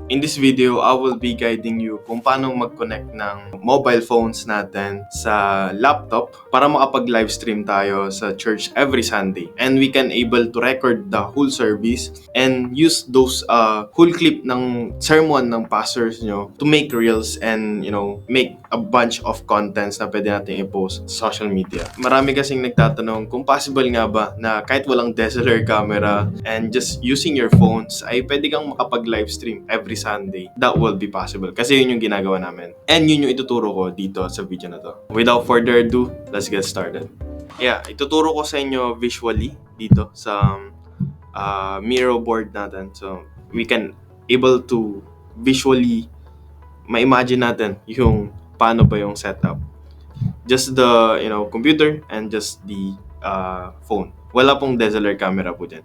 In this video, I will be guiding you kung paano mag-connect ng mobile phones natin sa laptop para makapag-livestream tayo sa church every Sunday. And we can able to record the whole service and use those whole clip ng sermon ng pastors nyo to make reels and make a bunch of contents na pwede natin i-post sa social media. Marami kasing nagtatanong kung possible nga ba na kahit walang DSLR camera and just using your phones ay pwede kang makapag-livestream every Sunday. That will be possible kasi yun yung ginagawa namin. And yun yung ituturo ko dito sa video na to. Without further ado, let's get started. Yeah, ituturo ko sa inyo visually dito sa Miro board natin. So, we can able to visually ma-imagine natin yung paano ba yung setup. Just the, computer and just the phone. Wala pong DSLR camera po dyan.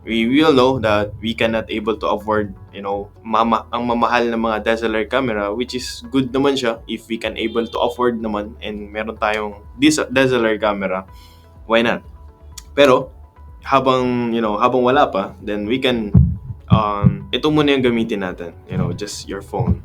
We will know that we cannot able to afford, ang mamahal na mga DSLR camera, which is good naman siya if we can able to afford naman and meron tayong DSLR camera, why not? Pero habang wala pa, then we can ito muna yung gamitin natin, just your phone.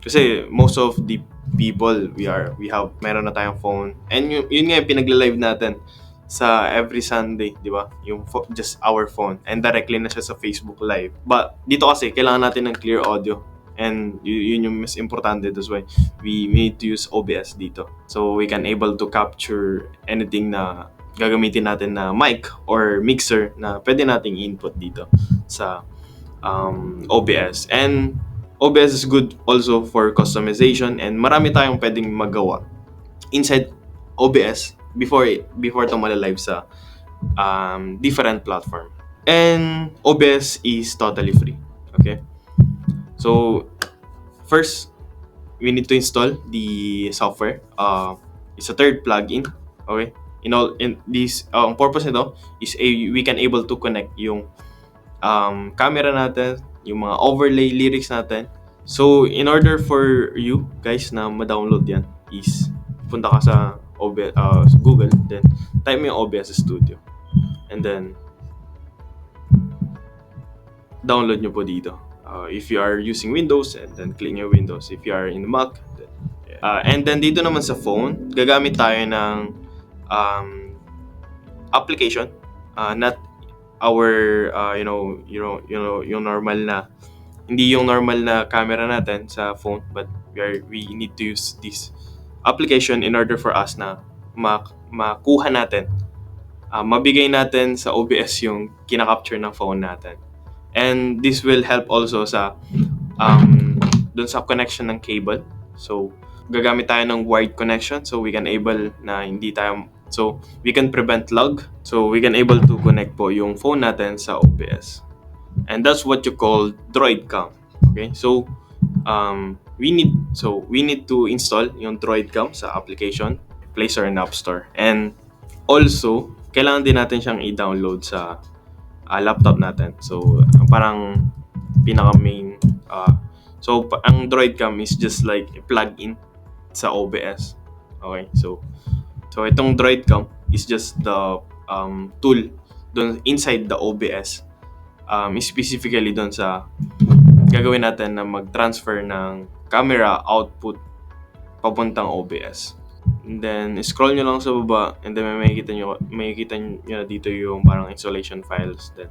Kasi most of the people meron na tayong phone and yun nga yung pinagla-live natin sa every Sunday, di ba? Yung just our phone and directly na siya sa Facebook Live. But dito kasi kailangan natin ng clear audio and yun yung mas importante. That's why we need to use OBS dito. So we can able to capture anything na gagamitin natin na mic or mixer na pwede nating input dito sa OBS. And OBS is good also for customization and marami tayong pwedeng magawa inside OBS before ito malalive sa different platform. And OBS is totally free. Okay? So, first, we need to install the software. It's a third plugin. Okay? In this, ang purpose nito is we can able to connect yung camera natin, yung mga overlay lyrics natin. So, in order for you guys na ma-download yan is punta ka sa Google, then type mo yung OBS Studio. And then, download nyo po dito. If you are using Windows, and then click nyo Windows. If you are in Mac, then, and then dito naman sa phone, gagamit tayo ng application, not our yung normal na hindi yung normal na camera natin sa phone, but we need to use this application in order for us na makuha natin, mabigay natin sa OBS yung kinakapture ng phone natin. And this will help also sa dun sa connection ng cable. So gagamit tayo ng wired connection so we can able na so we can prevent lag. So we can able to connect po yung phone natin sa OBS. And that's what you call DroidCam. Okay? So we need to install yung DroidCam sa application, Play Store and App Store. And also, kailangan din natin siyang i-download sa laptop natin. So parang pinaka-main so ang DroidCam is just like a plug-in sa OBS. Okay? So itong DroidCam is just the tool doon inside the OBS. Specifically doon sa gagawin natin na mag-transfer ng camera output papuntang OBS. And then scroll nyo lang sa baba and then makikita nyo na dito yung parang installation files. Then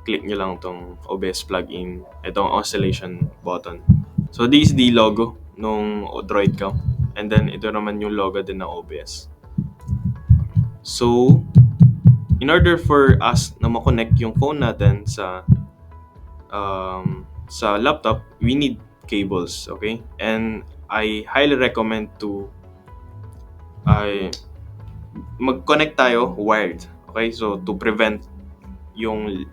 click nyo lang tong OBS plugin, itong oscillation button. So this is the logo nung DroidCam and then ito naman yung logo din ng OBS. So in order for us na ma-connect yung phone natin sa laptop, we need cables, okay? And I highly recommend to mag-connect tayo wired, okay? So to prevent yung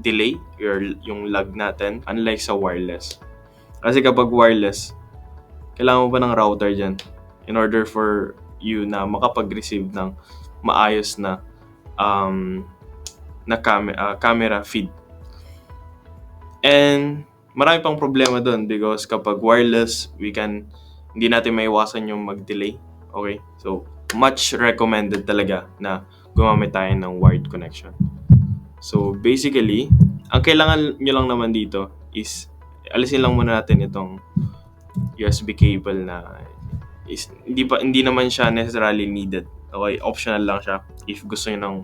delay or yung lag natin, unlike sa wireless. Kasi kapag wireless, kailangan mo pa ng router dyan in order for you na makapag-receive ng maayos na camera feed. And marami pang problema doon because kapag wireless, hindi natin maiwasan yung mag-delay. Okay? So, much recommended talaga na gumamit tayo ng wired connection. So, basically, ang kailangan nyo lang naman dito is alisin lang muna natin itong USB cable na is hindi naman siya necessarily needed. Okay, optional lang siya if gusto niyo ng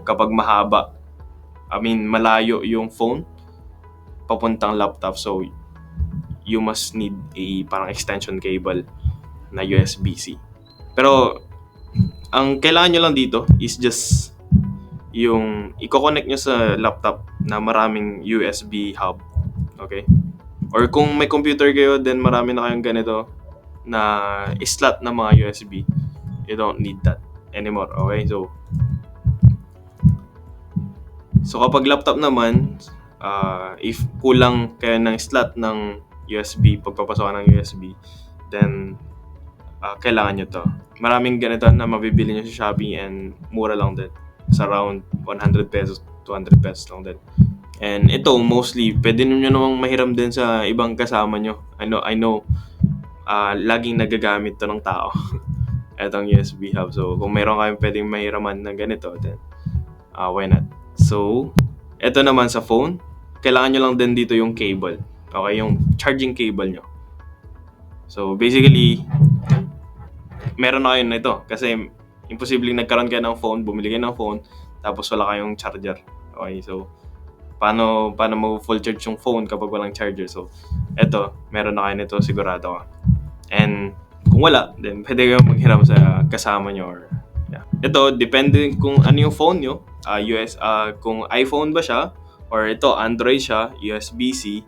kapag mahaba, I mean malayo yung phone papuntang laptop, so you must need a parang extension cable na USB-C. Pero ang kailangan nyo lang dito is just yung i-connect nyo sa laptop na maraming USB hub. Okay? Or kung may computer kayo, then marami na kayong ganito na slot na mga USB. You don't need that anymore. Okay? So kapag laptop naman, if kulang kayo ng slot ng USB, pagpapasokan ng USB, then kailangan nyo to. Maraming ganito na mabibili nyo sa Shopee and mura lang din. It's around 100 pesos, 200 pesos lang din. And ito, mostly, pwede nyo namang mahiram din sa ibang kasama nyo. I know, laging nagagamit to ng tao. Itong USB hub. So, kung meron kayong pwedeng mahiraman na ganito, then why not? So, ito naman sa phone, kailangan nyo lang din dito yung cable. Okay, yung charging cable nyo. So, basically, meron na kayo na ito. Kasi, imposibleng nagkaroon kayo ng phone, bumili kayo ng phone, tapos wala kayong charger. Okay, so, paano mag-full charge yung phone kapag walang charger? So, eto, meron na kayo nito, sigurado ka. And, kung wala, then pwede kayong maghiram sa kasama nyo. Or, yeah. Ito, depende kung ano yung phone nyo. Kung iPhone ba siya, or ito, Android siya, USB-C,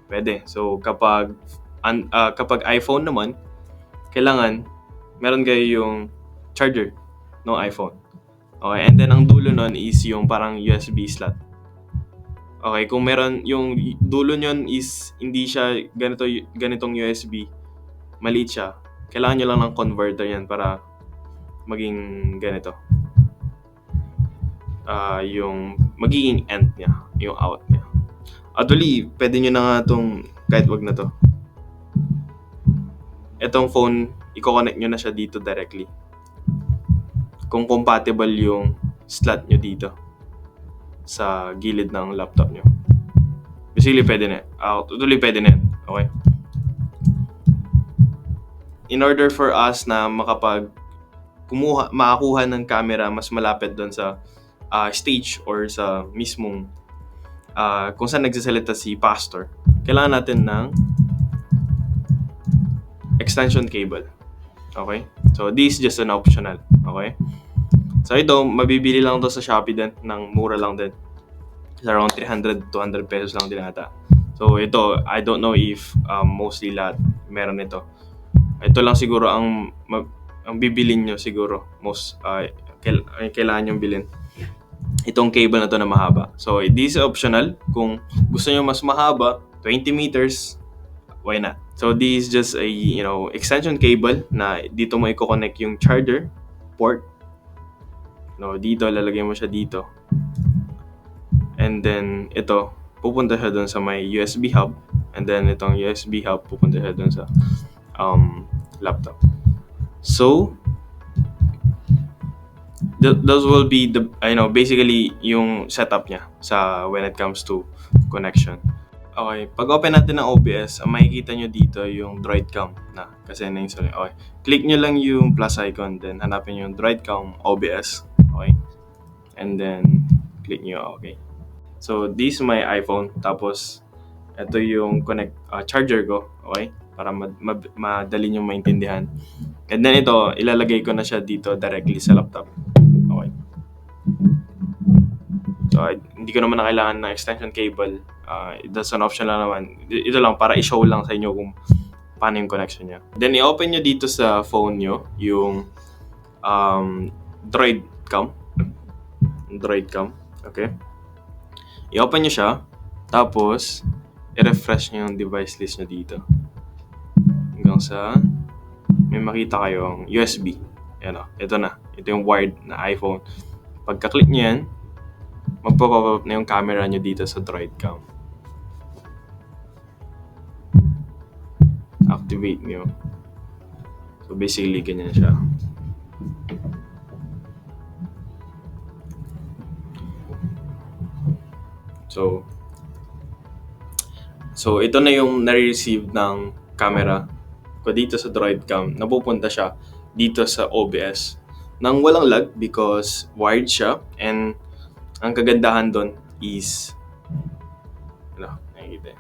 pwede. So, kapag iPhone naman, kailangan meron kayo yung charger ng iPhone. Okay, and then ang dulo nun is yung parang USB slot. Okay, kung meron yung dulo nyon is hindi siya ganitong USB, maliit siya, kailangan nyo lang ng converter yan para maging ganito. Yung magiging end niya, yung out niya. Actually, pwede nyo na nga itong, kahit wag na to. Itong phone, i-connect nyo na siya dito directly. Kung compatible yung slot nyo dito sa gilid ng laptop nyo. Basically, pwede na. Totally pwede na yan. Okay? In order for us na makakuha ng camera mas malapit doon sa stage or sa mismong kung saan nagsasalita si pastor, kailangan natin ng extension cable. Okay? So, this is just an optional. Okay? So, ito, mabibili lang to sa Shopee din, ng mura lang din. It's around 300, 200 pesos lang din ata. So, ito, I don't know if mostly lahat meron ito. Ito lang siguro ang bibilin nyo siguro. Kailangan nyo bilhin. Itong cable na to na mahaba. So, this is optional. Kung gusto nyo mas mahaba, 20 meters, why not? So, this is just a, extension cable na dito mo i-connect yung charger port. Dito, lalagay mo siya dito. And then, ito, pupunta siya dun sa may USB hub. And then, itong USB hub, pupunta siya dun sa laptop. So, those will be the, basically, yung setup niya sa when it comes to connection. Okay, pag open natin ng OBS, makikita nyo dito yung DroidCam na. Kasi na-install nyo. Okay, click nyo lang yung plus icon, then hanapin yung DroidCam OBS. Okay, and then click nyo okay. So, this is my iPhone. Tapos, ito yung charger ko. Okay, para madali nyo maintindihan. And then ito, ilalagay ko na siya dito directly sa laptop. Okay. So, hindi ko naman na kailangan ng extension cable. That's an option lang naman. Ito lang, para i-show lang sa inyo kung paano yung connection niya. Then, i-open nyo dito sa phone nyo yung DroidCam. Okay. I-open nyo siya. Tapos, i-refresh nyo yung device list nyo dito. Hanggang sa may makita kayong USB. Yan o. Ito na. Ito yung wired na iPhone. Pagka-click nyo yan, magpapop up na yung camera nyo dito sa DroidCam. Activate nyo. So, basically, ganyan siya. So, So, ito na yung nare-receive ng camera ko dito sa Droidcam. Napupunta siya dito sa OBS nang walang lag because wired siya, and ang kagandahan doon is nakikita.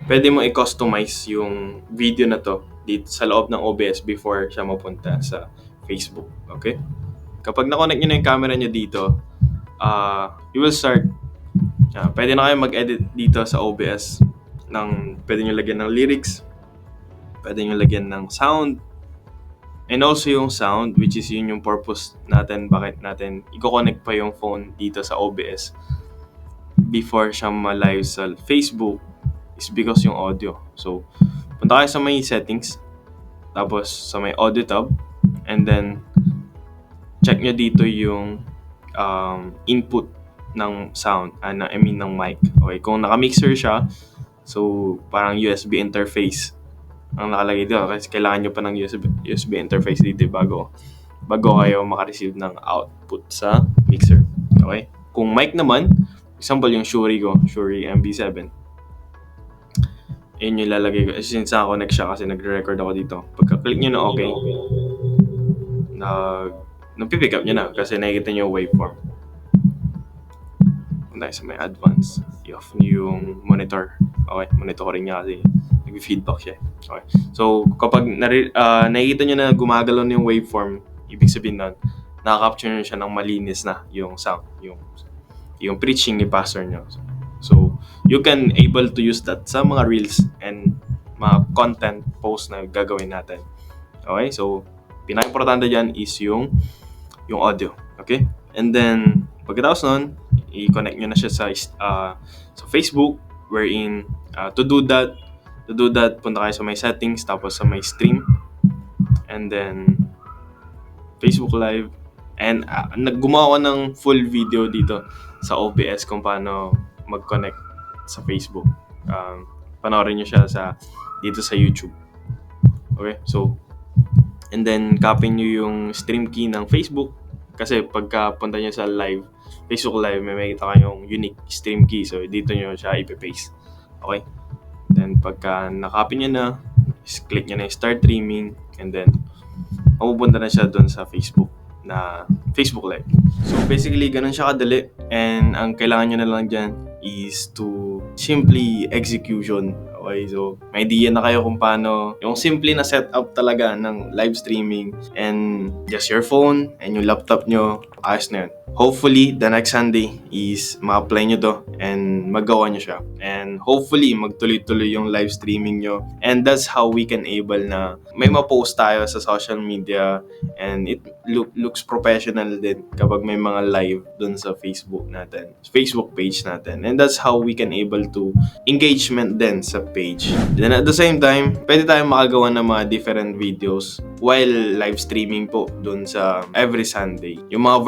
Pwede mo i-customize yung video na to dito sa loob ng OBS before siya mapunta sa Facebook. Okay? Kapag na-connect nyo na yung camera nyo dito, you will start. Pwede na kayo mag-edit dito sa OBS. Pwede nyo lagyan ng lyrics, pwede nyo lagyan ng sound, and also yung sound, which is yun yung purpose natin, bakit natin i-connect pa yung phone dito sa OBS before siya ma-live sa Facebook, is because yung audio. So, punta kayo sa may settings, tapos sa may audio tab, and then check nyo dito yung input ng sound, ng mic. Okay, kung naka-mixer siya, so parang USB interface ang nakalagay dito, kasi kailangan nyo pa ng USB interface dito bago kayo makareceive ng output sa mixer. Okay? Kung mic naman, example yung Shure MB7, yun yung lalagay ko. Since naka-connect siya kasi nagre-record ako dito. Pagka-click nyo na okay, nag-pick up nyo na kasi nakikita nyo yung waveform. Kung tayo sa may advance, i-off nyo yung monitor. Okay, monitoring niya kasi nag-feedback siya. Okay. So, kapag nakikita nyo na gumagalaw na yung waveform, ibig sabihin nun, nakaka-capture nyo siya ng malinis na yung sound, yung preaching ni pastor nyo. So, you can able to use that sa mga reels and mga content post na gagawin natin. Okay? So, pinaka-importante dyan is yung audio. Okay? And then, pagkatapos nun, i-connect nyo na siya sa Facebook, wherein to do that, punta kayo sa may settings, tapos sa may stream, and then Facebook Live, and gumawa ko ng full video dito sa OBS kung paano mag-connect sa Facebook. Panoorin nyo siya dito sa YouTube. Okay? So, and then copy nyo yung stream key ng Facebook, kasi pagka punta nyo sa Facebook Live, may makita kayong unique stream key. So, dito nyo siya ipapaste. Okay? Then, pagka nakopy nyo na, click nyo na yung start streaming, and then, mapupunta na siya doon sa Facebook Live. So, basically, ganun siya kadali. And ang kailangan nyo na lang dyan is to simply execution. Okay, so may idea na kayo kung paano yung simple na setup talaga ng live streaming, and just your phone and yung laptop nyo, ayos na yun. Hopefully, the next Sunday is ma-apply nyo to and magawa nyo siya. And hopefully, magtuloy-tuloy yung live streaming nyo. And that's how we can able na may ma-post tayo sa social media, and it looks professional din kapag may mga live dun sa Facebook page natin. And that's how we can able to engagement din sa page. Then at the same time, pwede tayong makagawa ng mga different videos while live streaming po dun sa every Sunday. Yung mga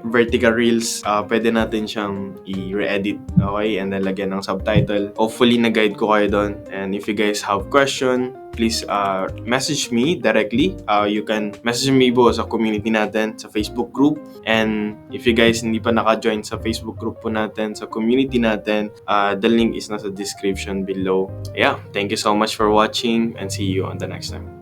vertical reels, pwede natin siyang i-re-edit, okay? And then lagyan ng subtitle. Hopefully, nag-guide ko kayo doon. And if you guys have question, please message me directly. You can message me po sa community natin, sa Facebook group. And if you guys hindi pa naka-join sa Facebook group po natin, sa community natin, the link is nasa description below. Yeah, thank you so much for watching, and see you on the next time.